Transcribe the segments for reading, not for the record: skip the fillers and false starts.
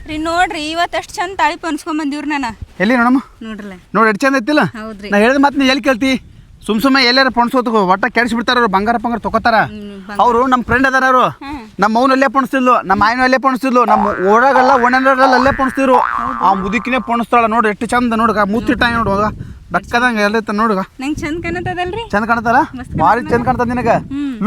ರೀ ನೋಡ್ರಿ ಇವತ್ತು ಚಂದ ತಾಳಿ ಪನ್ಸ್ಕೊಂಡ್ ಬಂದಿವ್ರಿ ನಾನು ಎಲ್ಲಿ ನೋಡಮ್ಮ ನೋಡ್ರಲ್ಲ ನೋಡಿ ಎಷ್ಟು ಚಂದ ಐತಿಲ್ಲ. ಹೌದ್ರಿ ನಾ ಹೇಳಿದ ಮಾತು ನೀ ಎಲ್ಲಿ ಕೇಳ್ತಿ? ಸುಮ್ಮನೆ ಎಲ್ಲಾರ ಪೊಣ್ಸೋತ ಒಟ್ಟ ಕೆಡಿಸ್ಬಿಡ್ತಾರ ಅವ್ರು. ಬಂಗಾರ ತೊಗೋತಾರ ಅವರು. ನಮ್ಮ ಫ್ರೆಂಡ್ ಅದಾರ ಅವರು. ನಮ್ಮ ಮೌನಲ್ಲೇ ಪೊಣಿಸ್ತಿದ್ಲು, ನಮ್ಮ ಆಯ್ನ ಅಲ್ಲೇ ಪೊಣಿಸ್ತಿದ್ಲು, ನಮ್ಮ ಓಡಾಗಲ್ಲ ಒಣರಲ್ಲ ಅಲ್ಲೇ ಪೊಣಿಸ್ತಿದ್ರು. ಆ ಮುದುಕಿನೇ ಪೊಣಿಸ್ತಾಳ ನೋಡು ಎಷ್ಟು ಚಂದ ನೋಡುಗ. ಮೂತಿಟ್ಟ ನೋಡುವಾಗ ಬೆಕ್ಕದಂಗ ಎಲ್ಲ ನೋಡುಗ. ನಂಗೆ ಚಂದ ಕಾಣತದಲ್ರಿ? ಚಂದ ಕಾಣತಲ್ಲ, ಭಾರಿ ಚಂದ ಕಾಣ್ತದ ನಿನಗ.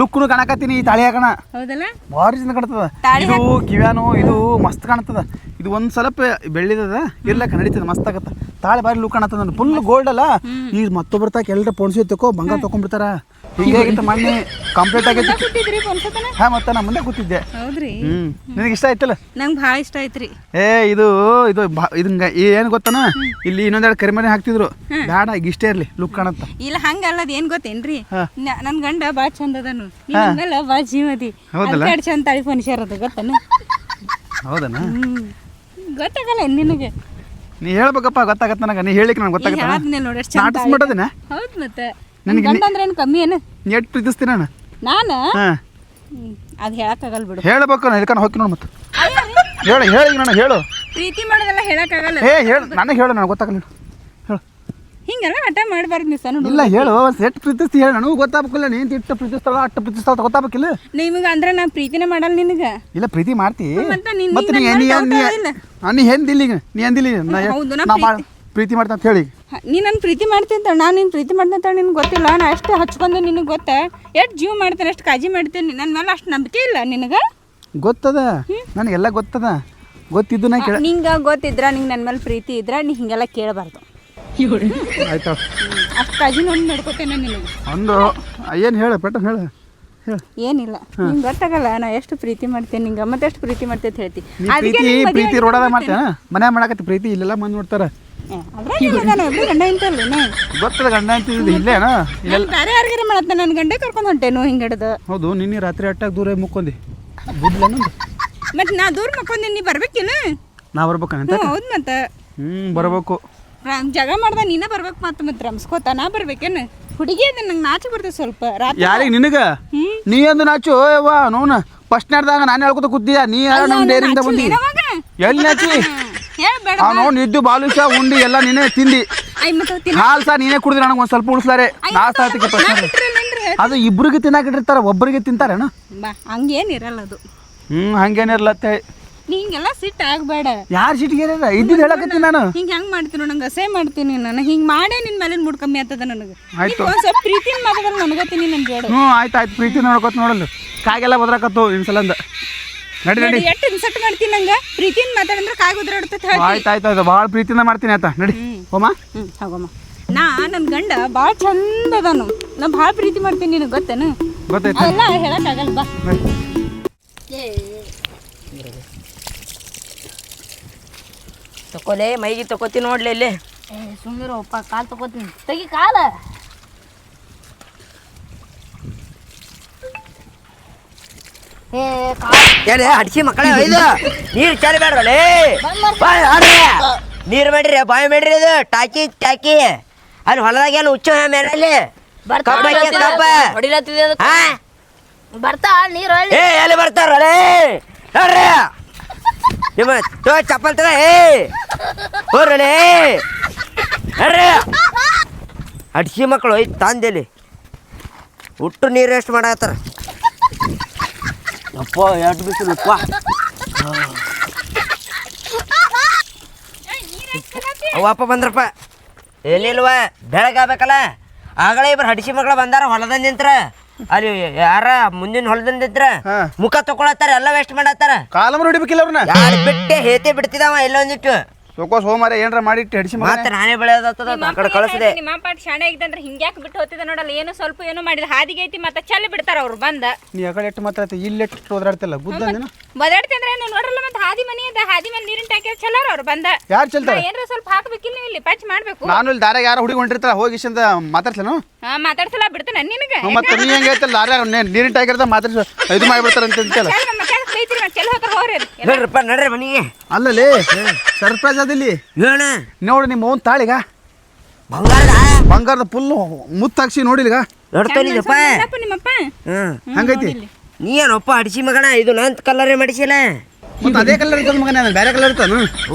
ಲುಕ್ನು ಕಾಣಕತ್ತೀನಿ ಈ ತಾಳಿ ಹಾಕಣ. ಹೌದಲ್ಲ, ಭಾರಿ ಚಂದ ಕಾಣ್ತದ. ಇದು ಕಿವ್ಯಾನು ಇದು ಮಸ್ತ್ ಕಾಣ್ತದ. ಇದು ಒಂದ್ ಸ್ವಲ್ಪ ಬೆಳ್ಳಿದದ ಇರ್ಲಕ್ಕ ನಡೀತದ, ಮಸ್ತ್ ಆಗತ್ತ. ತಾಳಿ ಬಾರಿ ಲುಕ್ ಕಾಣತದ. ಫುಲ್ ಗೋಲ್ಡ್ ಅಲ್ಲ. ಈಗ ಮತ್ತೊಬ್ಬರ ತಾಕ ಎಲ್ಲರ ಪೊಣ್ಸಿ ತಕೋ ಬಂಗಾರ ತಕೊಂಡ್ಬಿಡ್ತಾರ. ಹಿಂಗಾಗಿತ್ತು ಮೊನ್ನೆ ಕಂಪ್ಲೀಟ್ ಆಗೈತಿ. ಹಾ ಮತ್ತೆ ನಾ ಮುಂದೆ ಕೂತಿದ್ದೆ. ಹೌದ್ರಿ? ನಿನಗೆ ಇಷ್ಟ ಆಯ್ತಲ್ಲ? ನಂಗೆ ಭಾಳ ಇಷ್ಟ ಐತ್ರಿ. ಇದು ಇದನ್ನ ಏನು ಗೊತ್ತಾನ, ಇಲ್ಲಿ ಇನ್ನೊಂದೆರಡು ಕರಿಮನೆ ಹಾಕ್ತಿದ್ರು. ಬೇಡ ಈಗ ಇಷ್ಟೇ ಇರ್ಲಿ, ಲುಕ್ ಕಾಣತ್ತ. ಇಲ್ಲ ಹಂಗಲ್ಲದ ಏನ್ ಗೊತ್ತೇನ್ರಿ, ನನ್ ಗಂಡ ಬಾಳ ಚಂದ ಅದನು, ನಿಮ್ಮೆಲ್ಲ ಬಾಳ ಜೀವದಿ. ಎರಡು ಚಂದ ತಾಳಿ ಫರ್ನಿಚರ್ ಅದ ಗೊತ್ತಾನ? ಹೌದನ? ಗೊತ್ತಾಗಲ್ಲ ನಿನಗೆ? ನೀ ಹೇಳ್ಬೇಕಪ್ಪ, ಗೊತ್ತಾಗತ್ತ ನನಗೆ. ನೀ ಹೇಳಿಕ್ ನಂಗೆ ಗೊತ್ತಾಗತ್ತ. ನೋಡಿ ನಾಟಿಸ್ಬಿಟ್ಟದಿನ? ಹೌದು ಮತ್ತೆ. ನನ್ ಗಂಡ ಅಂದ್ರೆ ಏನು ಕಮ್ಮಿ ಏನು? ನೀ ಎಷ್ಟು ಪ್ರೀತಿಸ್ತೀನಿ ನಾನು? ಅದು ಹೇಳಕ್ಕಾಗಲ್ಲ ಬಿಡು. ಹೇಳ್ಬೇಕು ನಾನು ಇದಕ್ಕೆ ಹೋಗಿ ನೋಡಿ. ಮತ್ತೆ ಹೇಳಿ ನಾನು ಹೇಳು. ಪ್ರೀತಿ ಮಾಡೋದೆಲ್ಲ ಹೇಳಕ್ಕಾಗಲ್ಲ. ಹೇಳು ನನಗೆ ಹೇಳು, ನನಗೆ ಗೊತ್ತಾಗಲ್ಲ. ಹೇಳು. ಹಿಂಗೆಲ್ಲ ಹಠ ಮಾಡಬಾರ್ದು ನೀವು ಸಣ್ಣ. ಇಲ್ಲ ಹೇಳು, ಎಷ್ಟು ಪ್ರೀತಿಸ್ತಿ ಹೇಳು. ನನಗೂ ಗೊತ್ತಾಗಬೇಕಿಲ್ಲ. ನೀನು ಇಟ್ಟು ಪ್ರೀತಿಸ್ತಾಳ ಅಷ್ಟು ಪ್ರೀತಿಸ್ತಾಳ ಗೊತ್ತಾಗಬೇಕಿಲ್ಲ. ನಿಮಗೆ ಅಂದ್ರೆ ನಾನು ಪ್ರೀತಿನೇ ಮಾಡಲ್ಲ ನಿನಗೆ. ಇಲ್ಲ ಪ್ರೀತಿ ಮಾಡ್ತಿ. ಮತ್ತೆ ನೀ ಎಂದಿಲ್ಲ. ಈಗ ನೀ ಎಂದಿಲ್ಲ ನಾ ಪ್ರೀತಿ ಮಾಡ್ತಾ ಅಂತ ಹೇಳಿ. ನೀ ನನ್ನ ಪ್ರೀತಿ ಮಾಡ್ತೀನಿ ಅಂತ, ನಾನು ನಿನ್ನ ಪ್ರೀತಿ ಮಾಡ್ತೀನಿ ಅಂತ ನಿನ್ಗೆ ಗೊತ್ತಿಲ್ಲ. ನಾ ಎಷ್ಟು ಹಚ್ಕೊಂಡೆ ನಿನಗೆ ಗೊತ್ತಾ? ಎಷ್ಟು ಜೀವ ಮಾಡ್ತೇನೆ, ಎಷ್ಟು ಕಾಳಜಿ ಮಾಡ್ತೇನೆ. ನನ್ನ ಮೇಲೆ ಅಷ್ಟು ನಂಬಿಕೆ ಇಲ್ಲ ನಿನಗೆ? ಗೊತ್ತದ, ನನಗೆಲ್ಲ ಗೊತ್ತದ. ಗೊತ್ತಿದ್ದು ನಾ ಕೇಳ. ನಿಂಗೆ ಗೊತ್ತಿದ್ರ, ನಿಂಗೆ ನನ್ನ ಮೇಲೆ ಪ್ರೀತಿ ಇದ್ರ ನೀ ಹಿಂಗೆಲ್ಲ ಕೇಳಬಾರ್ದು. ಆಯ್ತಾ? ಅಷ್ಟು ಕಾಳಜಿ ನೋಡಿ ನಡ್ಕೋತೇನೆ ನಿನಗೆ. ಒಂದು ಏನು ಹೇಳು ಪೆಟ್ಟ ಹೇಳು. ಏನಿಲ್ಲ, ನಿಂಗೆ ಗೊತ್ತಾಗಲ್ಲ ನಾ ಎಷ್ಟು ಪ್ರೀತಿ ಮಾಡ್ತೇನೆ ನಿಂಗೆ, ಮತ್ತೆ ಎಷ್ಟು ಪ್ರೀತಿ ಮಾಡ್ತೇನೆ ಅಂತ ಹೇಳ್ತಿ. ಪ್ರೀತಿ ರೋಡಾಗ ಮಾಡ್ತೇನೆ, ಮನೆ ಮಾಡಕತ್ತಿ ಪ್ರೀತಿ. ಇಲ್ಲೆಲ್ಲ ಮಂದಿ ನೋಡ್ತಾರ. ಗಂಡ ಇಂತಲ್ಲ ಗೊತ್ತದ, ಗಂಡ ಅಂತಿದ್ದು ಇಲ್ಲೇನ? ಬೇರೆ ಯಾರಿಗಾರ ಮಾಡತ್ತೆ, ನನ್ನ ಗಂಡೆ ಕರ್ಕೊಂಡು ಹೊಂಟೇನು ಹಿಂಗೆ ಹಿಡ್ದು. ಹೌದು, ನಿನ್ನೆ ರಾತ್ರಿ ಅಟ್ಟಾಗ ದೂರ ಮುಕ್ಕೊಂದಿ. ಮತ್ತೆ ನಾ ದೂರ ಮಕ್ಕೊಂದಿ, ನೀ ಬರ್ಬೇಕಿಲ್ಲ? ನಾ ಬರ್ಬೇಕಂತ? ಹೌದು ಮತ್ತೆ. ಬರ್ಬೇಕು. ಜಗ ಮಾಡ್ದ ನೀನ ಬರ್ಬೇಕು. ಮತ್ತೆ ರಮ್ಸ್ಕೋತ ನಾ ಬರ್ಬೇಕೇನು? ಹುಡುಗಿ ಅದ, ನಂಗೆ ನಾಚು ಬರ್ತದೆ ಸ್ವಲ್ಪ ರಾತ್ರಿ. ಯಾರಿಗೆ? ನಿನಗ? ನೀ ಅಂದು ನಾಚು ಯವ್ವ. ನೋನ ಫಸ್ಟ್ ನಾಡ್ದಾಗ ನಾನು ಹೇಳ್ಕೊತ ಕೂತಿದ್ಯಾ. ನೀ ನಮ್ಮ ಡೇರಿಂದ ಬಂದಿ. ಎಲ್ಲಿ ನಾಚಿ? ನೋಡ್ ನಿದ್ದು ಬಾಲುಷ ಉಂಡಿ ಎಲ್ಲ ನೀನೇ ತಿಂದಿ. ಹಾಲ್ ಸಹ ನೀನೇ ಕುಡಿದ್ರಿ. ನನಗೆ ಒಂದು ಸ್ವಲ್ಪ ಉಳಿಸ್ಲಾರೆ. ನಾಷ್ಟ ಅದು ಇಬ್ರಿಗೆ ತಿನ್ನಾಕಿಟ್ಟಿರ್ತಾರ, ಒಬ್ಬರಿಗೆ ತಿಂತಾರೇನು? ಹಂಗೇನಿರಲ್ಲ ಅದು. ಹಂಗೇನಿರಲ್ಲ. ನೀ ಹಿಂಗೆಲ್ಲ ಸಿಟ್ಟು ಆಗ್ಬೇಡ. ಯಾರು ಸಿಟ್ಟಿಗೆ ಇದ್ದಿದ್ದು ಹೇಳಕತ್ತೀನಿ ನಾನು. ಹಿಂಗೆ ಹೆಂಗೆ ಮಾಡ್ತೀನಿ ನಂಗೆ ಅಸಹ್ಯ ಮಾಡ್ತೀನಿ ನಾನು. ಹಿಂಗೆ ಮಾಡೇ ನಿನ್ನ ಮೇಲಿನ ಮೂಡ್ ಕಮ್ಮಿ ಆಗ್ತದ ನನಗೆ. ಆಯ್ತು, ಒಂದು ಸ್ವಲ್ಪ ಪ್ರೀತಿನ ಮಾತಾಡಲ್ಲ ನನಗತ್ತೀನಿ ನನ್ನ ಬೇಡ. ಆಯ್ತು ಪ್ರೀತಿ ನೋಡ್ಕೊತ ನೋಡಲ್ಲ. ಕಾಗೆಲ್ಲ ಬದ್ರಾಕತ್ತು ಇನ್ಸಲಂದ. ನಡಿ ಎಷ್ಟು ಇನ್ಸಟ್ ಮಾಡ್ತೀನಿ ನಂಗೆ. ಪ್ರೀತಿನ ಮಾತಾಡಿದ್ರೆ ಕಾಯಿ ಉದ್ರಾಡ್ತೈತೆ. ಆಯ್ತು ಭಾಳ ಪ್ರೀತಿನ ಮಾಡ್ತೀನಿ. ಆಯ್ತಾ ನಡಿ ಹೋಮ. ಹೋಗಮ್ಮ. ನನ್ನ ಗಂಡ ಭಾಳ ಚಂದ ಅದನು. ನಾ ಭಾಳ ಪ್ರೀತಿ ಮಾಡ್ತೀನಿ, ನಿನಗೆ ಗೊತ್ತೇನು? ಗೊತ್ತಾಯ್ತು. ಎಲ್ಲ ಹೇಳಕ್ಕಾಗಲ್ಲ ಬಾ. ತಕೋಲೆ ಮೈಗೆ ತಕೋತೀನಿ ನೋಡ್ಲಿ ಇಲ್ಲಿ. ಸುಮ್ಮನಿರಪ್ಪ, ಕಾಲು ತಗೋತೀನಿ. ತೆಗಿ ಕಾಲ. ಏನೇ ಅಡ್ಸಿ ಮಕ್ಕಳೇ ಒಯ್ದು ನೀರು ಚೆಲ್ಲಬೇಡ್ರಲ್ಲೇ. ನೀರು ಮಾಡ್ರಿ, ಬಾಯಿ ಮಾಡ್ರಿ. ಇದು ಟಾಕಿ ಅಲ್ಲಿ ಹೊಲದಾಗ ಏನು ಹುಚ್ಚು ಮೇಲೆ ಬರ್ತಾ ನೀರು ಎಲ್ಲಿ ಬರ್ತಾರಲ್ಲೇ ನೋಡ್ರಿ. ನಿಮ್ಮ ಚಪ್ಪಲ್ ತಗ ಹೋರ್ರಲೇ ನೋಡ್ರಿ. ಅಡ್ಸಿ ಮಕ್ಕಳು ಒಯ್ದು ತಂದೆಲಿ ಹುಟ್ಟು ನೀರು ಎಷ್ಟು ಮಾಡತ್ತಾರ. ಅಪ್ಪ ಎಷ್ಟು ಬಿಸಿಲಪ್ಪ. ಅವಪ್ಪ ಬಂದ್ರಪ್ಪ. ಎಲ್ಲಿಲ್ವ ಬೆಳಗಾಗಬೇಕಲ್ಲ. ಆಗಲೇ ಇಬ್ಬರು ಹಡಿಸಿ ಮಕ್ಕಳು ಬಂದಾರ ಹೊಲದಿಂದ ನಿಂತ್ರ. ಅಲ್ಲಿ ಯಾರ ಮುಂದಿನ ಹೊಲದಿಂದ ನಿಂತ್ರ ಮುಖ ತಗೊಳತ್ತಾರ, ಎಲ್ಲ ವೇಸ್ಟ್ ಮಾಡತ್ತಾರ. ಕಾಲಮ್ರ ಹೊಡಿಬೇಕಿಲ್ಲ ಅವ್ರನ್ನ. ಯಾರು ಬಿಟ್ಟೆ ಹೇತಿ ಬಿಡ್ತಿದಾವ ಎಲ್ಲೊಂದಿಟ್ಟು. ಸೋಕೋಸ್ ಹೋಮಾರ ಏನ್ರ ಮಾಡಿಟ್ಟು ಹಡಿಸಿ ಮತ್ತೆ ನಾನೇ ಬೆಳೆಯೋದತ್ತದ ಆ ಕಡೆ ಕಳಿಸಿದೆ. ನಿಮ್ಮ ಪಾಠ ಶಾಣೆ ಆಗಿದ್ದಂದ್ರೆ ಹಿಂಗ್ಯಾಕೆ ಬಿಟ್ಟು ಹೋಗ್ತಿದ್ದ ನೋಡಲ್ಲ. ಏನು ಸ್ವಲ್ಪ ಏನೋ ಮಾಡಿದ ಹಾದಿಗೆ ಐತಿ, ಮತ್ತೆ ಚೆಲ್ಲಿ ಬಿಡ್ತಾರ ಅವ್ರು ಬಂದ. ನೀ ಆ ಕಡೆ ಎಷ್ಟು ಮಾತಾಡ್ತಿ, ಇಲ್ಲಿ ಎಷ್ಟು ಓದಾಡ್ತಿಲ್ಲ ಬುದ್ಧ ನೀನು. ಬದಾಡ್ತಿ ಅಂದ್ರೆ ಏನು ನೋಡ್ರಲ್ಲ. ಮತ್ತೆ ಹಾದಿ ಮನಿ ಅದ, ಹಾದಿ ಮೇಲೆ ನೀರಿನ ಟ್ಯಾಂಕಿ ಚೆಲ್ಲಾರ ಅವ್ರು ಬಂದ. ಯಾರು ಚೆಲ್ತಾರೆ? ಏನ್ರ ಸ್ವಲ್ಪ ಹಾಕ್ಬೇಕಿಲ್ಲ, ನೀವು ಇಲ್ಲಿ ಪಚ್ ಮಾಡ್ಬೇಕು. ನಾನು ಇಲ್ಲಿ ದಾರ್ಯಾಗ ಯಾರು ಹುಡುಗಿ ಹೊಂಟಿರ್ತಾರ ಹೋಗಿ ಇಷ್ಟಂತ ಮಾತಾಡ್ಸನು. ಮಾತಾಡ್ಸಲ್ಲ ಬಿಡ್ತೇನೆ ನಿನಗೆ. ಮತ್ತೆ ನೀ ಹೆಂಗೆ ಐತಲ್ಲ ದಾರ್ಯಾಗ ನೀರಿನ ಟ್ಯಾಂಕಿ ಇರ್ತ ಮಾತಾಡ್ಸ ಇದು ಮಾಡಿಬಿಡ್ತಾರ ಅಂತ. ಐತ್ರಿ ಮತ್ತೆ ಎಲ್ಲಿ ಹೋಗ್ತಾರ ಹೋಗ್ರಿ ನೋಡ್ರಪ್ಪ ನಡ್ರಿ ಮನಿಗೆ. ಅಲ್ಲಲ್ಲಿ ಸರ್ಪ್ರೈಸ್ ಅದಿಲ್ಲಿ ಏನ ನೋಡಿ ನಿಮ್ಮ ಅವ್ನ ತಾಳಿಗ ಬಂಗಾರದ ಬಂಗಾರದ ಫುಲ್ ಮುತ್ತಾಕ್ಷಿ ನೋಡಿಲಿಗ ನೋಡ್ತಾನಿದಪ್ಪ. ನಿಮ್ಮಪ್ಪ ಹಂಗೈತಿ ನೀ ಏನಪ್ಪ ಅಡಿಸಿ ಮಗನ ಇದು ನಂತ ಕಲರೇ ಮಾಡಿಸಿಲ್ಲ. ಮತ್ತೆ ಅದೇ ಕಲರ್ ಇರ್ತದ ಮಗನ ಬೇರೆ ಕಲರ್ ಇರ್ತಾನ.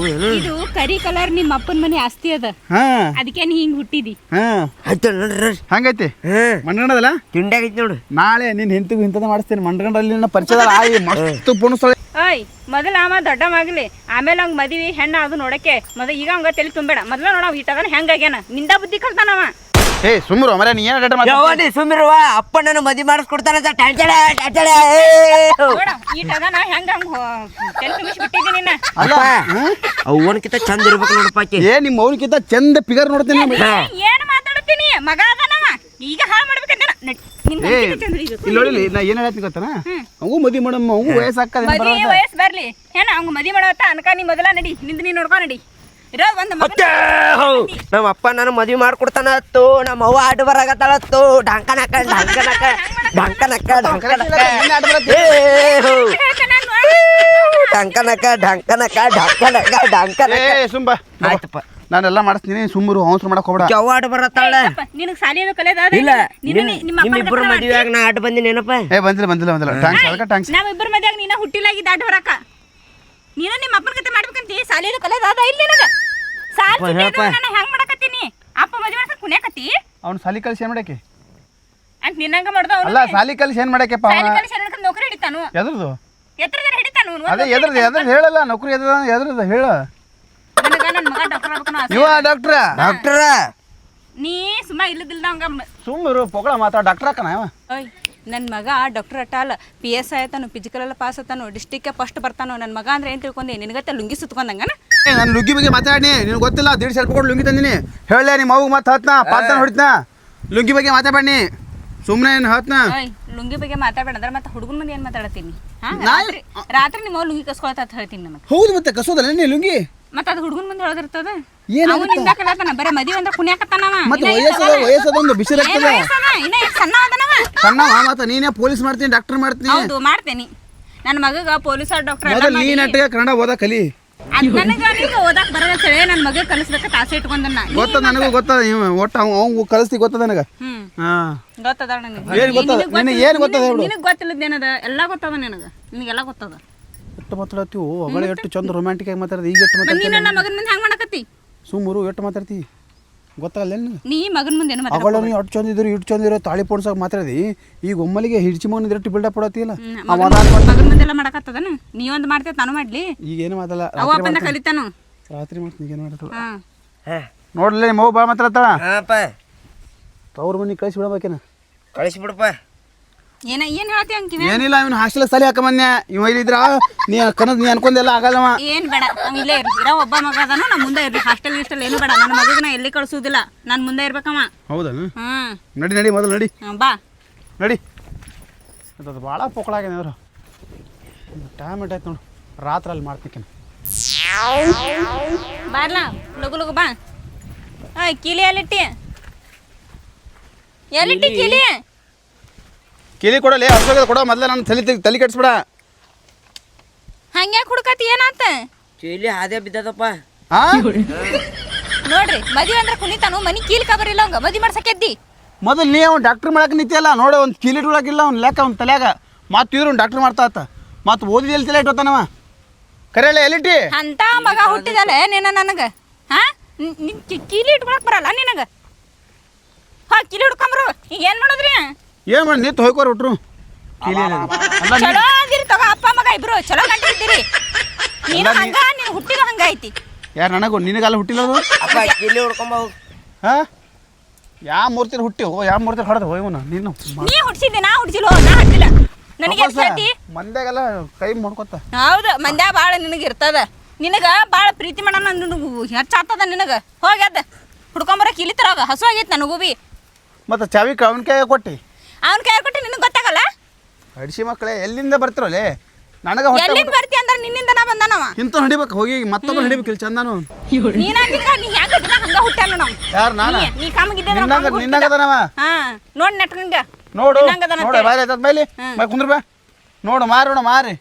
ಇದು ಕರಿ ಕಲರ್ ನಿಮ್ಮ ಅಪ್ಪನ ಮನೆ ಆಸ್ತಿ ಅದ ಹಾ ಅದಕ್ಕೆ ನೀ ಹಿಂಗ್ ಹುಟ್ಟಿದಿ. ಹಾ ಆಯ್ತು ನೋಡ್ರಿ. ಹಂಗೈತಿ ಹ್ಮ್ ಮಂಡ್ಗಂಡದಲ್ಲ ತಿಂಡಾಗೈತಿ ನೋಡು. ನಾಳೆ ನಿನ್ ಹೆಂಡತಿಗೂ ಇಂಥದ್ದು ಮಾಡಿಸ್ತೇನೆ. ಮಂಡ್ಗಂಡಲ್ಲಿ ಪರಿಚಯ ಆಯಿ ಮಸ್ತ್ ಪುಣಸ್ಥಳ. ಓಯ್ ಮೊದಲ ಅವ ದೊಡ್ಡ ಮಗಲಿ ಆಮೇಲೆ ಅವ್ನ ಮದ್ವಿ ಹೆಣ್ಣ ಅದು ನೋಡಕ್ಕೆ ಮೊದಲ ಈಗ ಅವಂಗ ತಲೆ ತುಂಬೇಡ. ಮೊದಲ ನೋಡ ಈಟದನ ಹೆಂಗಾಗ್ಯಾನ ನಿಂದ ಬುದ್ಧಿ ಕಲ್ತಾನವ. ಏ ಸುಮ್ರು ಮರ ನೀ ಏನ ಡೇಟ ಯವ್ವನಿ ಸುಮ್ಮಿರುವ ಅಪ್ಪ ನಾನು ಮದಿ ಮಾಡಿಸ್ಕೊಡ್ತಾನಂತ ಟಂಚಳೆ ಟಂಚಳೆ. ನೋಡ ಈಟದನ ಹೆಂಗ ತಲೆ ತುಂಬಿಸಿ ಬಿಟ್ಟಿದ್ದೀನಿ ನಿನ್ನ. ಅಲ್ಲ ಅವನಕಿಂತ ಚಂದ ಇರ್ಬೇಕು ನೋಡಪ್ಪ ಆಕಿ. ಏ ನಿಮ್ಮ ಅವ್ನಿಗಿಂತ ಚಂದ ಫಿಗರ್ ನೋಡ್ತೀನಿ. ಏನ್ ಮಾತಾಡ್ತೀನಿ ಮಗ ಅದನವ ಈಗ ಹಾಳು ಮಾಡ್ಬೇಕಂತ ಏ ಇಲ್ಲಿ ನೋಡಿ ನಾ ಏನ್ ಹೇಳ್ತೀನಿ ಗೊತ್ತಾನ ಅವು ಮದಿ ಮಾಡಮ್ಮ ಅವು ವಯಸ್ಸಾಕದ ಮದ್ವಿ ವಯಸ್ಸು ಬರ್ಲಿ ಏನ ಅವ್ನ ಮದ್ವಿ ಮಾಡವತ್ತ ಅನ್ಕ ನೀ ಮೊದಲ ನಡಿ ನಿಂದ ನೀ ನೋಡ್ಕೊ ನಡಿ ಇರೋ ಒಂದು ನಮ್ಮ ಅಪ್ಪ ನಾನು ಮದ್ವಿ ಮಾಡ್ಕೊಡ್ತಾನತ್ತು. ನಮ್ಮ ಅವ್ವ ಆಟ ಬರಾಕತ್ತಾಳತ್ತು. ಢಂಕನಕ ಢಂಕನಕ ಢಂಕನಕ ಢಂಕನಕ ಢಂಕನಕ ಢಂಕನಕ ಢಂಕನಕ ಢಂಕನಕ. ಏ ಸುಂಬ ಆಯ್ತಪ್ಪ ನಾನೆಲ್ಲ ಮಾಡಿಸ್ತೀನಿ ಸುಮ್ಮರು ಅವಸರ ಮಾಡಕ್ ಹೋಗ್ಬೇಡ. ಅವ್ವ ಆಟ ಬರತ್ತಾಳ. ನಿನಗೆ ಸಾಲಿ ಅದು ಕಲಿಯೋದ ಇಲ್ಲ ನಿಮ್ಮಿಬ್ಬರು ಮದ್ವೆಯಾಗ ನಾ ಆಟ ಬಂದಿನಿ ಏನಪ್ಪ. ಏ ಬಂದಿಲ್ಲ ಟ್ಯಾಂಕ್ಸ್ ಅದಕ್ಕೆ ಟ್ಯಾಂಕ್ಸ್. ನಾವಿಬ್ಬರ ಮದ್ಯಾಗ ನೀನ ಹುಟ್ಟಿಲಾಗಿ ದಾಟ ಹೊರಕ ನೀನು ನಿಮ್ಮ ಅಪ್ಪನ ಕತೆ ಮಾಡ್ಬೇಕಂತಿ. ಸಾಲಿ ಅದು ಕಲಿಯೋದ ಇಲ್ಲ ನಿನಗ ಸಾಲಿ ನಾನು ಹೆಂಗ್ ಮಾಡಕತ್ತೀನಿ ಅಪ್ಪ ಮದ್ವೆ ಮಾಡ್ಸಕ್ ಕುಣ್ಯಾಕತ್ತಿ. ಅವ್ನು ಸಾಲಿ ಕಲಿಸಿ ಏನ್ ಮಾಡಕ್ಕೆ ಅಂತ ನಿನ್ನಂಗ ಮಾಡ್ದ ಅಲ್ಲ ಸಾಲಿ ಕಲಿಸಿ ಏನ್ ಮಾಡಕ್ಕೆಪ್ಪ ಸಾಲಿ ಕಲಿಸಿ ನೌಕರಿ ಹಿಡಿತಾನು ಎದ್ರದು ಎತ್ತರದಾರ ಹಿಡಿತಾನು. ಅದೇ ಎದ್ರದ್ದು ಹೇಳಲ್ಲ ನೌಕರಿ ಎದ್ರದ್ದು ಹೇಳ. ನನಗ ನನ್ನ ಮಗ ಡಾಕ್ಟರ್ ಆಗ್ಬೇಕನ್ನೋ ಆಸೆ. ಇವ ಡಾಕ್ಟ್ರ ಡಾಕ್ಟರ ನೀ ಸುಮ್ಮ ಇಲ್ಲದಿಲ್ಲ ಹಂಗ ಸುಮ್ಮರು ಪೊಗಳ ಮಾತಾಡ ಡಾಕ್ಟರ್ ಹಾಕನ ಇವ. ಓಯ್ ನನ್ನ ಮಗ ಡಾಕ್ಟರ್ ಅಟ್ಟಾಲ PSI ಆಯ್ತಾನು ಫಿಸಿಕಲ್ ಎಲ್ಲ ಪಾಸ್ ಆತಾನು ಡಿಸ್ಟಿಕ್ ಫಸ್ಟ್ ಬರ್ತಾನು. ನನ್ನ ಮಗ ಅಂದ್ರೆ ಏನು ತಿಳ್ಕೊಂಡೆ ನಿನಗತ್ತೆ ಲುಂಗಿ ಸುತ್ಕೊಂಡಂಗನ. ನಾನು ಲುಂಗಿ ಬಗ್ಗೆ ಮಾತಾಡಿ ನಿನಗೆ ಗೊತ್ತಿಲ್ಲ 150 ರೂಪಾಯಿ ಕೊಟ್ಟು ಲುಂಗಿ ತಂದಿನಿ ಹೇಳ ನಿಮ್ಮ ಮಗು ಮತ್ತೆ ಹತ್ನ ಪಾತ್ನ ಹೊಡಿತ್ನ ಲುಂಗಿ ಬಗ್ಗೆ ಮಾತಾಡಿ ಸುಮ್ಮನೆ ಏನು ಹತ್ನ. ಓಯ್ ಲುಂಗಿ ಬಗ್ಗೆ ಮಾತಾಡಬೇಡ ಅಂದ್ರೆ ಮತ್ತೆ ಹುಡುಗನ ಮಂದಿ ಏನು ಮಾತಾಡತ್ತೀನಿ. ರಾತ್ರಿ ನಿಮ್ಮ ಲುಂಗಿ ಕಸ್ಕೊಳತ್ತ ಅಂತ ಹೇಳ್ತೀನಿ ನನಗೆ. ಹೌದು ಮತ್ತೆ ಕಸೋದಲ್ಲ ನೀ ಲುಂಗಿ ಮತ್ತೆ ಅದು ಹುಡುಗನ ಮಂದಿ ಒಳಗಿರ್ತದ. ಏನಾಗುತ್ತೆ? ನಿಂದ ಕಲತಾನ ಬರೀ ಮದುವೆ ಅಂದ್ರೆ ಕುಣ್ಯಾಕತ್ತಾನವ. ಮತ್ತೆ ವಯಸ್ಸದೊಂದು ಬಿಸಿ ರಕ್ತದ ಇನ್ನ ಸಣ್ಣ ಅದನವ. ಸಣ್ಣ ಮತ್ತೆ ನೀನೇ ಪೊಲೀಸ್ ಮಾಡ್ತೀನಿ ಡಾಕ್ಟರ್ ಮಾಡ್ತೀನಿ. ಹೌದು ಮಾಡ್ತೇನಿ. ನನ್ನ ಮಗಗ ಪೊಲೀಸ್ ಡಾಕ್ಟರ್ ಮೊದಲು ನೀ ನೆಟ್ಟಿಗೆ ಕನ್ನಡ ಓದ ಕಲಿ. ನನಗೆ ಓದಾಕ್ ಬರಲ್ಲ ಹೇಳಿ ನನ್ನ ಮಗ ಕಲಿಸ್ಬೇಕಂತ ಆಸೆ ಇಟ್ಕೊಂಡನ್ನ. ಗೊತ್ತದ ನನಗೂ ಗೊತ್ತದ ಒಟ್ಟು ಅವ್ನು ಕಲಿಸ್ತಿ ಗೊತ್ತದ ನನಗೆ. ಗೊತ್ತದ ಏನು ಗೊತ್ತದ ನಿನಗೆ ಏನು ಗೊತ್ತದ ಹೇಳು. ನಿನಗೆ ಗೊತ್ತಿಲ್ಲದೇನದ ಎಲ್ಲ ಗೊತ್ತದ ನಿನಗೆ ನಿನಗೆಲ್ಲ ಗೊತ್ತದ. ಎಷ್ಟು ಮಾತಾಡ್ತೀವಿ ಅವಳೆ ಎಷ್ಟು ಚಂದ ರೊಮ್ಯಾಂಟಿಕ್ ಆಗಿ ಮಾತಾಡ್ತಿ ಈಗ ಎಷ್ಟು ನೀ ಮಾತಾಡ್ತಿ ನನ್ನ ಮಗನ ಮುಂದೆ ಹೆಂಗ್ ಮಾಡಕತ್ತಿ ಸುಮ್ಮರು ಎಷ್ಟು ಮಾತಾಡ್ತಿ ಗೊತ್ತಾಗಲ್ಲ ನಿನಗೆ. ನೀ ಮಗನ ಮುಂದೆ ಏನು ಅವಳ ಮಾತಾಡ ನೀ ಅಷ್ಟು ಚಂದ ಇದ್ರು ಇಟ್ಟು ಚಂದ ಇರೋ ತಾಳಿ ಪೋಣ್ಸಾಗ ಮಾತಾಡಿ ಈಗ ಒಮ್ಮಲಿಗೆ ಹಿಡ್ಚಿ ಮಗನ ಇದ್ರಟ್ಟು ಬಿಲ್ಡಪ್ ಕೊಡತ್ತಿಲ್ಲ. ಮಗನ ಮುಂದೆ ಎಲ್ಲ ಮಾಡಕತ್ತದನ ನೀ ಒಂದು ಮಾಡ್ತೇವೆ ನಾನು ಮಾಡ್ಲಿ. ಈಗ ಏನು ಮಾತಲ್ಲ ಅವ ಅಪ್ಪಂದ ಕಲಿತಾನು ರಾತ್ರಿ ಮಾಡ್ತೀನಿ ಏನು ಮಾಡ್ತಾಳ ಹಾ ನೋಡ್ಲಿ ನಿಮ್ಮ ಮಗು ಭಾಳ ಮಾತಾಡ್ತಾಳ. ಹಾಪ ಅವ್ರ ಮನೆ ಕಳಿಸಿ ಬಿಡಬೇಕೇನ ಕಳಿಸ್ಬಿಡಪ್ಪ. ಏನು ಹೇಳ್ತಿ ಅಂಕಿನ ಏನಿಲ್ಲ ಇವನು ಹಾಸ್ಟೆಲ್ ಸಾಲಿ ಹಾಕಮನ್ಯ ಇವ ಇಲ್ಲಿದ್ರ ನೀ ಕನದ್ ನೀ ಅನ್ಕೊಂಡೆಲ್ಲ ಆಗಲ್ಲವ. ಏನು ಬೇಡ ಅವ್ನು ಇಲ್ಲೇ ಇರ್ಲಿ ಇರೋ ಒಬ್ಬ ಮಗ ಅದಾನು ನಮ್ಮ ಮುಂದೆ ಇರ್ಲಿ. ಹಾಸ್ಟೆಲ್ ಗಿಸ್ಟೆಲ್ ಏನು ಬೇಡ. ನನ್ನ ಮಗನ ಎಲ್ಲಿ ಕಳ್ಸೋದಿಲ್ಲ ನಾನು ಮುಂದೆ ಇರ್ಬೇಕಮ್ಮ. ಹೌದಾ ಹ್ಮ್ ನಡಿ ಮೊದಲು ನಡಿ ಬಾ ನಡಿ. ಅದು ಭಾಳ ಪೊಕ್ಕಳಾಗ್ಯಾನ ಅವರು ಟೈಮ್ ಇಟ್ಟಾಯ್ತು ನೋಡು ರಾತ್ರಿ ಅಲ್ಲಿ ಮಾಡ್ತೀನಿ. ಬಾರ್ಲಾ ಲಗು ಲಗು ಬಾ. ಕೀಲಿ ಎಲ್ಲಿಟ್ಟಿ ಕೀಲಿ ಕಿಲಿ ಕೊಡಲಿ ಹಸುವಾಗದ ಕೊಡೋ ಮೊದಲೇ ನಾನು ತಲೆ ಕೆಡಿಸ್ಬೇಡ. ಹಂಗ್ಯಾಕೆ ಹುಡ್ಕತಿ ಏನಾತ ಚೀಲಿ ಹಾದೇ ಬಿದ್ದದಪ್ಪ. ನೋಡ್ರಿ ಮದುವೆ ಅಂದ್ರೆ ಕುಣಿತಾನು ಮನಿ ಕೀಲ್ ಕಬರಿಲ್ಲ ಅವಂಗ ಮದುವೆ ಮಾಡ್ಸಕ್ಕೆದ್ದಿ. ಮೊದಲು ನೀ ಅವ್ನು ಡಾಕ್ಟ್ರ್ ಮಾಡಕ್ಕೆ ನಿಂತಿಯಲ್ಲ ನೋಡಿ ಒಂದು ಕಿಲಿ ಇಟ್ಕೊಳಕಿಲ್ಲ ಅವ್ನು ಲೆಕ್ಕ ಅವ್ನು ತಲೆಯಾಗ ಮತ್ತು ಇದ್ರು ಅವ್ನು ಡಾಕ್ಟ್ರ್ ಮಾಡ್ತಾ ಮತ್ತು ಓದಿದ ಎಲ್ಲಿ ತಲೆ ಇಟ್ಟೋತಾನವ ಕರೆಯಲ್ಲ ಎಲ್ಲಿಟ್ಟಿ ಅಂತ ಮಗ ಹುಟ್ಟಿದಲ್ಲ ನೀನ ನನಗೆ ಕೀಲಿ ಇಟ್ಕೊಳಕ್ ಬರಲ್ಲ ನಿನಗೆ. ಕೀಲಿ ಹಿಡ್ಕೊಂಬ್ರು ಈಗ ಏನು ಮಾಡೋದ್ರಿ ಏನು ಮಾಡಿ ನಿಂತು ಹೋಯ್ಕೋರು ಬಿಟ್ರು ಕಿಲಿ ಚಲೋ ಅಂದಿರಿ ತಗೋ ಅಪ್ಪ ಮಗ ಇಬ್ರು ಚಲೋ ಕಂಡಿರ್ತೀರಿ. ನೀನು ಹಂಗ ನೀನು ಹುಟ್ಟಿದ ಹಂಗ ಐತಿ. ಯಾರು ನನಗೂ ನಿನಗೆಲ್ಲ ಹುಟ್ಟಿಲ್ಲದು ಅಪ್ಪ ಕಿಲಿ ಹುಡ್ಕೊಂಬ. ಹಾಂ ಯಾವ ಮೂರ್ತಿ ಹುಟ್ಟಿ ಯಾವ ಮೂರ್ತಿ ಹೊಡೆದು ಹೋಯ್ವನ ನೀನು ನೀ ಹುಡ್ಸಿದ್ದೆ ನಾ ಹುಡ್ಸಿಲ್ಲ ನಾ ಹಟ್ಟಿಲ್ಲ ನನಗೆ ಹೇಳ್ತಿ. ಮಂದ್ಯಾಗೆಲ್ಲ ಕೈ ಮಾಡ್ಕೊತ ಹೌದು ಮಂದ್ಯಾ ಭಾಳ ನಿನಗೆ ಇರ್ತದ. ನಿನಗೆ ಭಾಳ ಪ್ರೀತಿ ಮಾಡೋಣ ಹೆಚ್ಚಾಗ್ತದ ನಿನಗೆ. ಹೋಗ್ಯದ ಹುಡ್ಕೊಂಬರ ಕಿಲಿತರಾಗ ಹಸು ಆಗೈತೆ ನನಗೂ ಬಿ. ಮತ್ತು ಚಾವಿ ಅವನ ಕೈ ಕೊಟ್ಟಿ ಅವ್ನ ಕೈ ಕೊಟ್ಟು ನಿನಗೆ ಗೊತ್ತಾಗಲ್ಲ. ಅಡಿಸಿ ಮಕ್ಕಳೇ ಎಲ್ಲಿಂದ ಬರ್ತಿರೋಲೆ ನನಗೆ ಎಲ್ಲಿಂದ ಬರ್ತಿ ಅಂದ್ರೆ ನಿನ್ನಿಂದ ನಾ ಬಂದಾನವ. ಇಂಥ ಹಿಡಿಬೇಕು ಹೋಗಿ ಮತ್ತೊಬ್ಬರು ಹಿಡಿಬೇಕು ಇಲ್ಲಿ ಚಂದಾನು. ನೀನಾಗಿದ್ದ ನೀ ಹೆಂಗ ಹಂಗ ಹುಟ್ಟಾನ ನಾವು. ಯಾರು ನಾನು ನೀ ಕಾಮಗಿದ್ದೆ ನಿನ್ನಂಗದನವ ನೋಡಿ ನೆಟ್ಕಂಗ ನೋಡು ನೋಡಿ ಬಾರಿ ಆಯ್ತದ ಮೈಲಿ ಮೈ ಕುಂದ್ರ ಬಾ ನೋಡು ಮಾರೋಣ ಮಾರಿ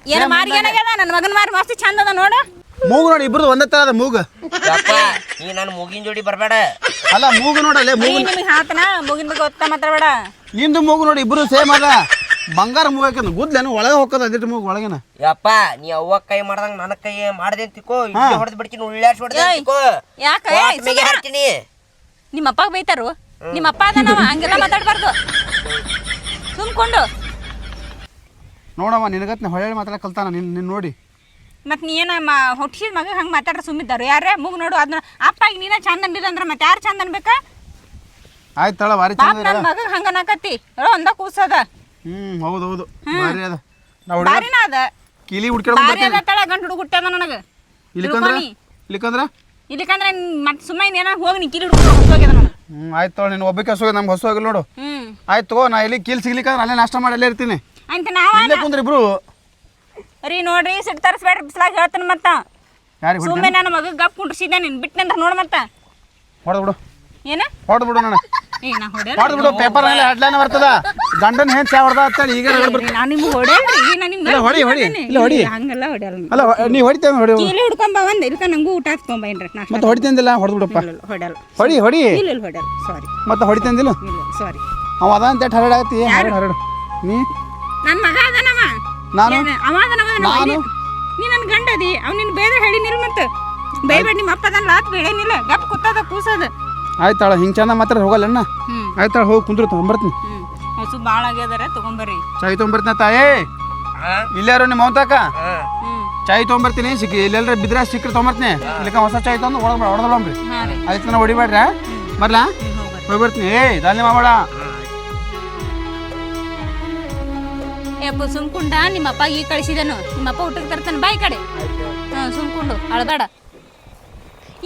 ಏನ ಮಾರಿ ಏನಾಗ್ಯದ ನನ್ನ ಮಗನ ಮಾರಿ ಮಸ್ತ್ ಚಂದ ಅದ ನೋಡು ಮೂಗು ನೋಡಿ ಇಬ್ರದ್ದು ಒಂದೇ ತರ ಅದ ಮೂಗು ಯಪ್ಪ ನೀ ನನ್ನ ಮೂಗಿನ ಜೋಡಿ ಬರಬೇಡ ಅಲ್ಲ ಮೂಗು ನೋಡಲ್ಲೇ ಮೂಗು ನಿಮಗೆ ಹಾತನ ಮುಗಿನ ಬಗ್ಗೆ ಒತ್ತ ಮಾತಾಡಬೇಡ ನಿಂದು ಮೂಗು ನೋಡಿ ಇಬ್ರು ಸೇಮ್ ಅದ ಬಂಗಾರ ಮೂಗು ಹಾಕಂದ ಗುದ್ಲೇನು ಒಳಗೆ ಹೋಗೋದು ಅದಿಟ್ಟು ಮೂಗು ಒಳಗೇನ ಯಪ್ಪ ನೀ ಅವ್ವ ಕೈ ಮಾಡ್ದಂಗ ನನ್ನ ಕೈ ಮಾಡ್ದೆ ತಿಕ್ಕೋ ಇಲ್ಲಿ ಹೊಡೆದ್ ಬಿಡ್ತೀನಿ ಉಳ್ಳಾಡ್ಸಿ ಹೊಡೆದ ತಿಕ್ಕೋ ಯಾಕ ಮೇಗೆ ಹಾಕ್ತೀನಿ ನಿಮ್ಮ ಅಪ್ಪಾಗ ಬೈತಾರು ನಿಮ್ಮ ಅಪ್ಪ ಅದನವ ಹಂಗೆಲ್ಲ ಮಾತಾಡ್ಬಾರ್ದು ಸುಮ್ಕೊಂಡು ನೋಡಮ್ಮ ನಿನಗತ್ ಹೊಳೆ ಮಾತಾಡಕ್ ಕಲ್ತಾನ ನಿನ್ನ ನೋಡಿ ಮತ್ತೆ ನೀ ಏನ ಹುಟ್ಟಿಸಿದ ಮಗ ಹಂಗೆ ಮಾತಾಡ್ರೆ ಸುಮ್ಮಿದ್ದಾರು ಯಾರೇ ಮೂಗು ನೋಡು ಅದನ್ನ ಅಪ್ಪಾಗಿ ನೀನ ಚಂದ ಅಂದಿಲ್ಲ ಅಂದ್ರೆ ಮತ್ತೆ ಯಾರು ಚಂದ ಅನ್ಬೇಕಾ ಆಯ್ತು ತಳ ಭಾರಿ ಪಾಪ ಚಂದ ನನ್ನ ಮಗ ಹಂಗ ನಾಕತ್ತಿ ಒಂದ ಕೂಸದ ಹೌದು ಹೌದು ಭಾರಿ ಅದ ನಾವು ಬಾರಿನ ಅದ ಕಿಲಿ ಹುಡ್ಕೊಂಡು ಬಾರಿ ಅದ ತಳ ಗಂಟು ಹುಡುಗ ಹುಟ್ಟ್ಯದ ನನಗೆ ಇಲ್ಲಿಕಂದ್ರ ಇಲ್ಲಿಕಂದ್ರೆ ಮತ್ತೆ ಸುಮ್ಮನೆ ಏನೋ ಹೋಗಿ ನೀ ಕಿಲಿ ಹುಡುಗ ಹೋಗ್ಯದ ನನಗೆ ಆಯ್ತು ತಗೊಳ್ಳಿ ನೀನು ಒಬ್ಬಕ್ಕೆ ಹಸು ನಮ್ಗೆ ಹಸು ಆಗಿಲ್ಲ ನೋಡು ಆಯ್ತು ತಗೋ ನಾ ಇಲ್ಲಿ ಕೀಲ್ ಸಿಗ್ಲಿಕ್ಕಂದ್ರೆ ಅಲ್ಲೇ ನಾಷ್ಟ ಮಾಡಿ ಅಲ್ಲೇ ಇರ್ತೀನಿ ಅಂತ ನಾವ ಇಲ್ಲೇ ಕುಂದ್ರಿ ಇಬ್ರು ರೀ ನೋಡ್ರಿ ಸಿಟ್ಟು ತರಿಸ್ಬೇಡ್ರಿ ಬಿಸ್ಲಾಗ ಹೇಳ್ತಾನೆ ಮತ್ತ ಯಾರಿಗೆ ಸುಮ್ಮನೆ ನನ್ನ ಮಗ ಗಪ್ ಕುಂಡ್ರಿಸಿದ್ದೆ ನೀನು ಬಿಟ್ಟನಂದ್ರ ನೋಡು ಮತ್ತ ಹೊಡೆದು ಬಿಡು ಏನ ಹೊಡೆದು ಬಿಡು ನಾನು ಏ ನಾ ಹೊಡೆ ಹೊಡೆದು ಬಿಡು ಪೇಪರ್ ಮೇಲೆ ಹೆಡ್ಲೈನ್ ಬರ್ತದ ಗಂಡನ ಹೆಣ್ ಚಾ ಹೊಡೆದ ಅಂತೇಳಿ ಈಗ ನಾನು ನಿಮ್ಗೆ ಹೊಡೆಯಲ್ರಿ ನಾ ನಿಮ್ಗೆ ಹೊಡಿ ಇಲ್ಲ ಹೊಡಿ ಹಂಗೆಲ್ಲ ಹೊಡೆಯಲ್ಲ ಅಲ್ಲ ನೀ ಹೊಡಿತೇವೆ ಹೊಡಿ ಕೀಲಿ ಹುಡ್ಕೊಂಬ ಒಂದ್ ಇಲ್ಕ ನಂಗೂ ಊಟ ಹಾಕ್ಕೊಂಬೇನ್ರಿ ನಾಷ್ಟ ಮತ್ತೆ ಹೊಡಿತಂದಿಲ್ಲ ಹೊಡೆದು ಬಿಡಪ್ಪ ಹೊಡೆಯಲ್ಲ ಹೊಡಿ ಹೊಡಿ ಇಲ್ಲ ಹೊಡೆಯಲ್ಲ ಸಾರಿ ಮತ್ತೆ ಹೊಡಿತಂದಿಲ್ಲ ಇಲ್ಲ ಸಾರಿ ಅವ ಅದ ಅಂತ ಹರಡಾಗತ್ತಿ ಹರಡು ನೀ ನನ್ನ ಮಗ ಅದನವ ನಾನು ಅವ ಅದನವ ನಾನು ನೀ ನನ್ನ ಗಂಡ ಅದಿ ಅವ್ ನಿನ್ ಬೇರೆ ಹೇಳಿನಿಲ್ಲ ಮತ್ತೆ ಬೈಬೇಡ ನಿಮ್ಮ ಅಪ್ಪ ಅದನ್ನ ಲಾತ್ ಬೇಡೇನಿಲ್ಲ ಗಪ್ ಕೂತದ ಕೂಸದ ಆಯ್ತಾಳ ಹಿಂಗೆ ಚಂದ ಮಾತ್ರ ಹೋಗಲ್ಲಣ್ಣ ಆಯ್ತಾಳ ಹೋಗಿ ಕುಂದ್ರು ತೊಗೊಂಬರ್ತೀನಿ ಹಸು ಭಾಳ ಆಗ್ಯದಾರ ತಗೊಂಬರ್ರಿ ಚಾಯ್ ತೊಗೊಂಬರ್ತೀನಿ ತಾಯೇ ಇಲ್ಲಾರು ನಿಮ್ಮ ಮೌತಾಕ ಚಾಯ್ ತೊಗೊಂಬರ್ತೀನಿ ಸಿಕ್ಕಿ ಇಲ್ಲೆಲ್ರ ಬಿದ್ರ ಸಿಕ್ಕರೆ ತೊಗೊಂಬರ್ತೀನಿ ಇಲ್ಲಿಕ ಹೊಸ ಚಾಯ್ ತಂದು ಹೊಡೆದೊಳಮ್ರಿ ಅದಕ್ಕೆ ನಾನು ಹೊಡಿಬೇಡ್ರ ಬರ್ಲಾ ಹೋಗಿ ಬರ್ತೀನಿ ದಾಲಿ ಮಾಡಬೇಡ ಯಪ್ಪ ಸುಮ್ಕುಂಡ ನಿಮ್ಮ ಅಪ್ಪ ಈಗ ಕಳಿಸಿದನು ನಿಮ್ಮ ಅಪ್ಪ ಊಟಕ್ಕೆ ತರ್ತಾನೆ ಬಾಯಿ ಕಡೆ ಸುಮ್ಕೊಂಡು ಅಳಬೇಡ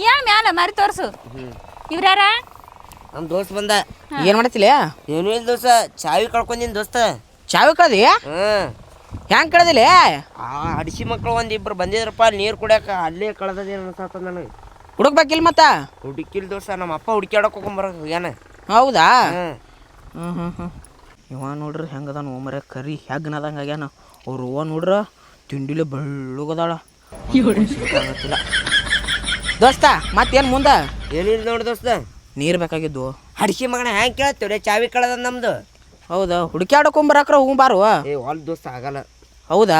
ಯಾ ಮ್ಯಾಲ ಮಾರಿ ತೋರ್ಸು ಇವ್ರ್ಯಾರ ನಮ್ಮ ದೋಸ್ತ್ ಬಂದ ಏನು ಮಾಡತ್ತಿಲ್ಲ ಏನೂ ಇಲ್ಲ ದೋಸ್ತ ಚಾವಿ ಕಳ್ಕೊಂದಿನ ದೋಸ್ತ ಚಾವಿ ಕಳ್ದಿ ಹೆಂಗೆ ಕಳ್ದಿಲ್ಲ ಆ ಹಡಿಸಿ ಮಕ್ಕಳು ಒಂದಿಬ್ರು ಬಂದಿದ್ರಪ್ಪ ನೀರು ಕುಡಿಯಕ ಅಲ್ಲೇ ಕಳ್ದದೇನು ಅನ್ಸತ್ತ ನನಗೆ ಹುಡುಕ್ಬೇಕಿಲ್ಲ ಮತ್ತ ಹುಡುಕಿಲ್ ದೋಸ್ತ ನಮ್ಮ ಅಪ್ಪ ಹುಡುಕ್ಯಾಡಕ್ ಹೋಗ್ಕೊಂಬರಕ್ ಹೋಗ್ಯಾನ ಹೌದಾ ಇವ ನೋಡ್ರಿ ಹೆಂಗದ ಮರ ಕರಿ ಹೆಗ್ನದಂಗೆ ಆಗ್ಯಾನ ಅವ್ರು ಹೂವ ನೋಡ್ರ ತಿಂಡಿಲೆ ಬೆಳ್ಳಗದಾಳ ಗೊತ್ತಿಲ್ಲ ದೋಸ್ತ ಮತ್ತೇನು ಮುಂದೆ ಏನಿಲ್ಲ ನೋಡಿ ದೋಸ್ತ ನೀರು ಬೇಕಾಗಿದ್ದು ಹಡಿಸಿ ಮಗನ ಹ್ಯಾಂಗೆ ಕೇಳ್ತೀವ್ರಿ ಚಾವಿ ಕಳ್ದ ನಮ್ದು ಹೌದಾ ಹುಡುಕ್ಯಾಡಕೊಂಬರಾಕ್ರ ಹೂ ಬಾರುವ ಏ ಹೊಲ್ ದೋಸ್ತ ಆಗಲ್ಲ ಹೌದಾ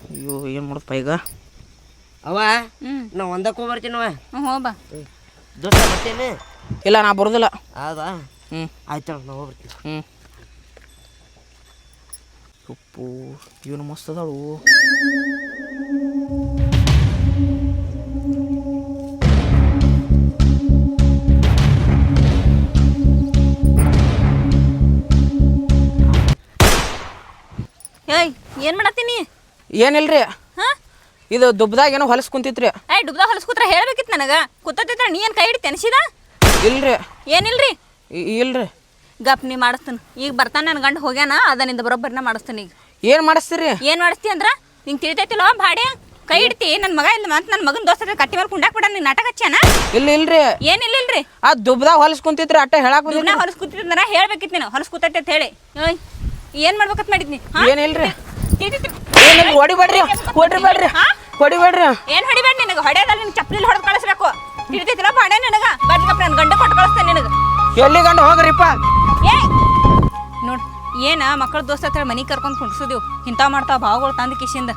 ಅಯ್ಯೋ ಏನು ಮಾಡಪ್ಪ ಈಗ ಅವ ನಾ ಒಂದಕ್ಕೆ ಹೋಗ್ಬರ್ತೀನವ ಹೋಗ್ಬಾ ದೋಸ್ತ ಬರ್ತೇನೆ ಇಲ್ಲ ನಾ ಬರೋದಿಲ್ಲ ಹೌದಾ ಹ್ಞೂ ಆಯ್ತು ನಾ ಹೋಗ್ಬರ್ತೀನಿ ಉಪ್ಪು ಇವನು ಮಸ್ತ್ ಅದಾಳು ಏಯ್ ಏನ್ ಮಾಡತ್ತೀನಿ ಏನಿಲ್ರಿ ಹಾ ಇದು ದುಬ್ದಾಗ ಏನೋ ಹೊಲಸ್ ಕುಂತಿತ್ರಿ ಏಯ್ ಡುಬ್ದ ಹೊಲಸ್ಕೂತ್ರ ಹೇಳ್ಬೇಕಿತ್ತು ನನಗ ಕೂತಿದ್ರ ನೀ ಏನ್ ಕೈ ಹಿಡಿ ತೆನ್ಸಿದ ಇಲ್ರಿ ಏನಿಲ್ರಿ ಇಲ್ರಿ ಗಪ್ ನೀ ಮಾಡಿಸ್ತೀನಿ ಈಗ ಬರ್ತಾನೆ ನನ್ನ ಗಂಡ ಹೋಗ್ಯಾನ ಅದನಿಂದ ಬರೋಬ್ಬರಿನ ಮಾಡಿಸ್ತೀನಿ ಈಗ ಏನು ಮಾಡಿಸ್ತೀರಿ ಏನು ಮಾಡಿಸ್ತಿ ಅಂದ್ರ ನಿಂಗೆ ತಿಳಿತೈತಿಲ್ಲ ಬಾಡೆ ಕೈ ಇಡ್ತಿ ನನ್ನ ಮಗ ಇಲ್ಲ ಅಂತ ನನ್ನ ಮಗನ ದೋಸ್ತ ಕಟ್ಟಿ ಮೇಲೆ ಕುಂಡಾಕ್ ಬಿಡ ನೀನು ನಾಟಕ ಹಚ್ಚಾನ ಇಲ್ರಿ ಏನಿಲ್ಲಲ್ರಿ ಆ ದುಬ್ದಾಗ ಹೊಲಸ್ ಕುಂತಿತ್ರಿ ಅಟ್ಟ ಹೇಳಕ್ ದುಬ್ನ ಹೊಲಸ್ ಕೂತಿದ್ರ ಹೇಳ್ಬೇಕಿತ್ತು ನೀನು ಹೊಲಸ್ ಕೂತೈತೆ ಅಂತ ಹೇಳಿ ಓಯ್ ಏನು ಮಾಡ್ಬೇಕಂತ ಮಾಡಿದ್ನಿ ಏನಿಲ್ರಿ ಏನಿಲ್ಲ ಹೊಡಿಬೇಡ್ರಿ ಹೊಡಿಬೇಡ್ರಿ ಹೊಡಿಬೇಡ್ರಿ ಏನು ಹೊಡಿಬೇಡ ನಿನಗೆ ಹೊಡೆಯೋದಲ್ಲ ನಿನ್ ಚಪ್ಪಲಿ ಹೊಡೆದು ಕಳಿಸ್ಬೇಕು ತಿಳಿತೈತಿಲ್ಲ ಬಾಡೆ ನಿನಗ ಬರ್ಲಿಕ್ಕಪ್ಪ ನನ್ನ ಗಂಡ ಕೊಟ್ಟು ಕಳಿಸ್ತೇನೆ ನಿನಗೆ ಎಲ್ಲಿ ಗಂಡ ಹೋಗ್ರಿಪ್ಪ ಏಯ್ ನೋಡ್ ಏನ ಮಕ್ಕಳ ದೋಸ್ತ ಹತ್ರ ಮನೆಗೆ ಕರ್ಕೊಂಡು ಕುಂಡ್ಸೋದಿವು ಇಂಥವು ಮಾಡ್ತಾವ ಭಾವಗಳು ತಂದು ಕಿಶಿಂದ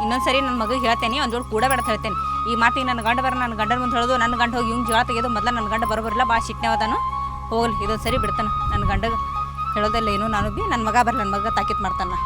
ಇನ್ನೊಂದ್ಸರಿ ನನ್ನ ಮಗಳಿಗೆ ಹೇಳ್ತೇನೆ ಒಂದು ಜೋಡಿ ಕೂಡ ಬೇಡ ಹೇಳ್ತೇನೆ ಈ ಮಾತಿಗೆ ನನ್ನ ಗಂಡ ಬರ ನನ್ನ ಗಂಡನ ಮುಂದೆ ಹೇಳೋದು ನನ್ನ ಗಂಡ ಹೋಗಿ ಇವ್ನು ಜೋಳ ತೆಗೆದು ಮೊದಲ ನನ್ನ ಗಂಡ ಬರೋಬರಿಲ್ಲ ಭಾಳ ಶಿಟ್ನೇವದಾನು ಹೋಗ್ಲಿ ಇದೊಂದು ಸರಿ ಬಿಡ್ತಾನೆ ನನ್ನ ಗಂಡಗೆ ಹೇಳೋದಲ್ಲ ಏನು ನಾನು ಬಿ ನನ್ನ ಮಗ ಬರಲ್ಲ ನನ್ನ ಮಗ ತಾಕೀತು ಮಾಡ್ತಾನೆ